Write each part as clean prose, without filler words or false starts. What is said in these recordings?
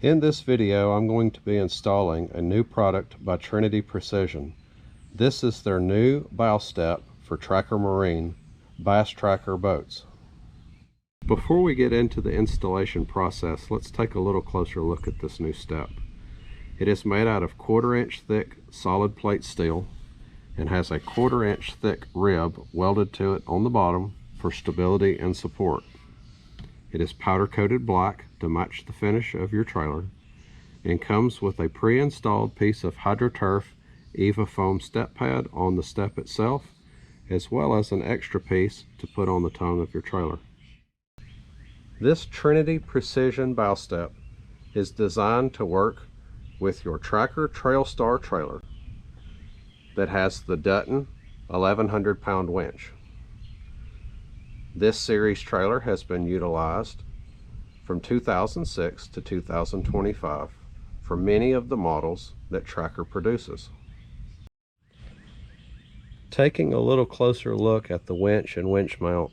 In this video, I'm going to be installing a new product by Trinity Precision. This is their new bow step for Tracker Marine bass tracker boats. Before we get into the installation process, let's take a little closer look at this new step. It is made out of 1/4 inch thick solid plate steel and has a 1/4 inch thick rib welded to it on the bottom for stability and support. It is powder coated black to match the finish of your trailer and comes with a pre-installed piece of HydroTurf Eva foam step pad on the step itself, as well as an extra piece to put on the tongue of your trailer. This Trinity Precision bow step is designed to work with your Tracker Trailstar trailer that has the Dutton 1100 pound winch. This series trailer has been utilized from 2006 to 2025 for many of the models that Tracker produces. Taking a little closer look at the winch and winch mount,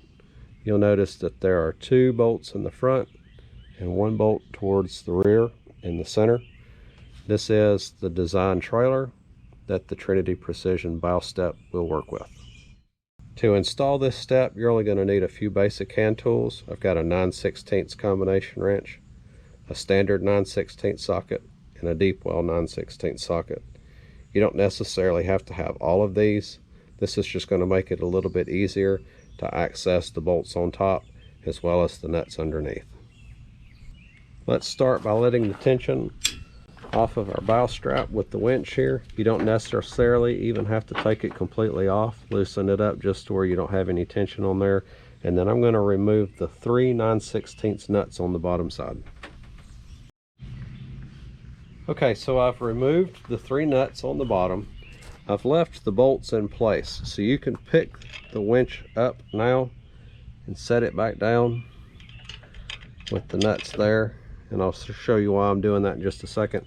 you'll notice that there are 2 bolts in the front and 1 bolt towards the rear in the center. This is the design trailer that the Trinity Precision bow step will work with. To install this step, you're only going to need a few basic hand tools. I've got a 9/16 combination wrench, a standard 9/16 socket, and a deep well 9/16 socket. You don't necessarily have to have all of these. This is just going to make it a little bit easier to access the bolts on top as well as the nuts underneath. Let's start by letting the tension off of our bow strap with the winch here. You don't necessarily even have to take it completely off. Loosen it up just to where you don't have any tension on there. And then I'm going to remove the 3 9/16 nuts on the bottom side. Okay, so I've removed the 3 nuts on the bottom. I've left the bolts in place, so you can pick the winch up now and set it back down with the nuts there. And I'll show you why I'm doing that in just a second.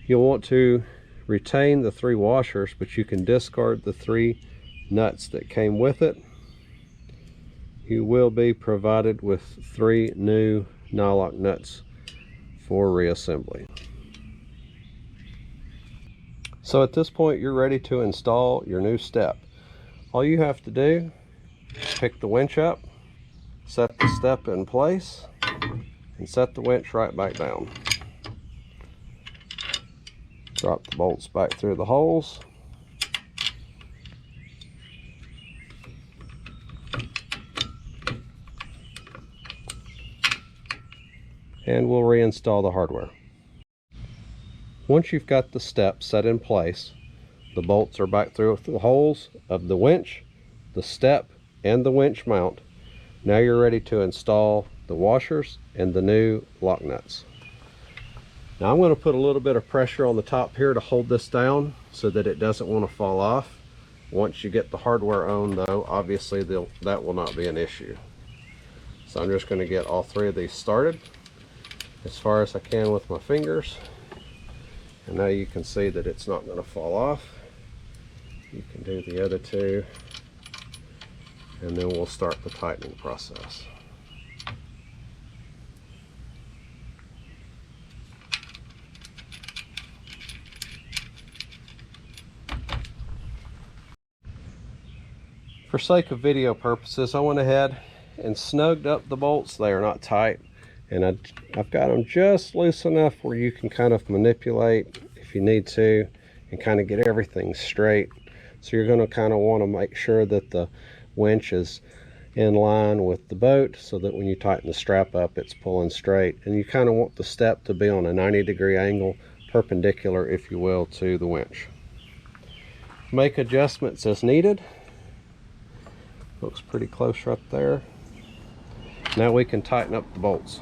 You'll want to retain the 3 washers, but you can discard the 3 nuts that came with it. You will be provided with 3 new nylock nuts for reassembly. So at this point, you're ready to install your new step. All you have to do is pick the winch up, set the step in place, and set the winch right back down. Drop the bolts back through the holes. And we'll reinstall the hardware. Once you've got the step set in place, the bolts are back through the holes of the winch, the step, and the winch mount. Now you're ready to install the washers and the new lock nuts. Now I'm going to put a little bit of pressure on the top here to hold this down so that it doesn't want to fall off. Once you get the hardware on though, obviously that will not be an issue. So I'm just going to get all 3 of these started as far as I can with my fingers. And now you can see that it's not going to fall off. You can do the other 2 and then we'll start the tightening process. For sake of video purposes, I went ahead and snugged up the bolts. They are not tight, and I've got them just loose enough where you can kind of manipulate if you need to and kind of get everything straight. So you're going to kind of want to make sure that the winch is in line with the boat so that when you tighten the strap up, it's pulling straight. And you kind of want the step to be on a 90-degree angle, perpendicular, if you will, to the winch. Make adjustments as needed. Looks pretty close right there. Now we can tighten up the bolts.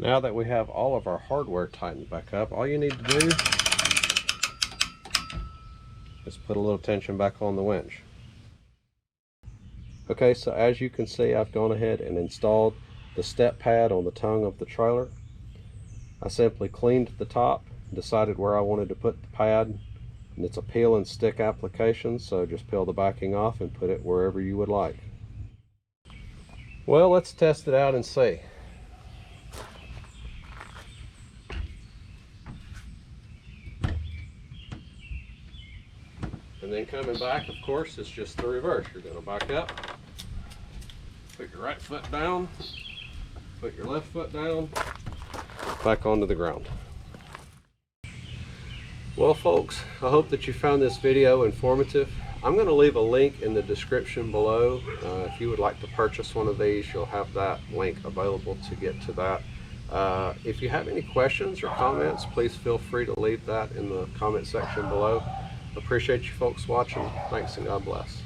Now that we have all of our hardware tightened back up, all you need to do is put a little tension back on the winch. Okay, so as you can see, I've gone ahead and installed the step pad on the tongue of the trailer. I simply cleaned the top, decided where I wanted to put the pad, and it's a peel and stick application, so just peel the backing off and put it wherever you would like. Well, let's test it out and see. And then coming back, of course, it's just the reverse. You're going to back up, put your right foot down, put your left foot down, back onto the ground. Well folks, I hope that you found this video informative. I'm going to leave a link in the description below. If you would like to purchase one of these, you'll have that link available to get to that. If you have any questions or comments, please feel free to leave that in the comment section below. Appreciate you folks watching. Thanks and God bless.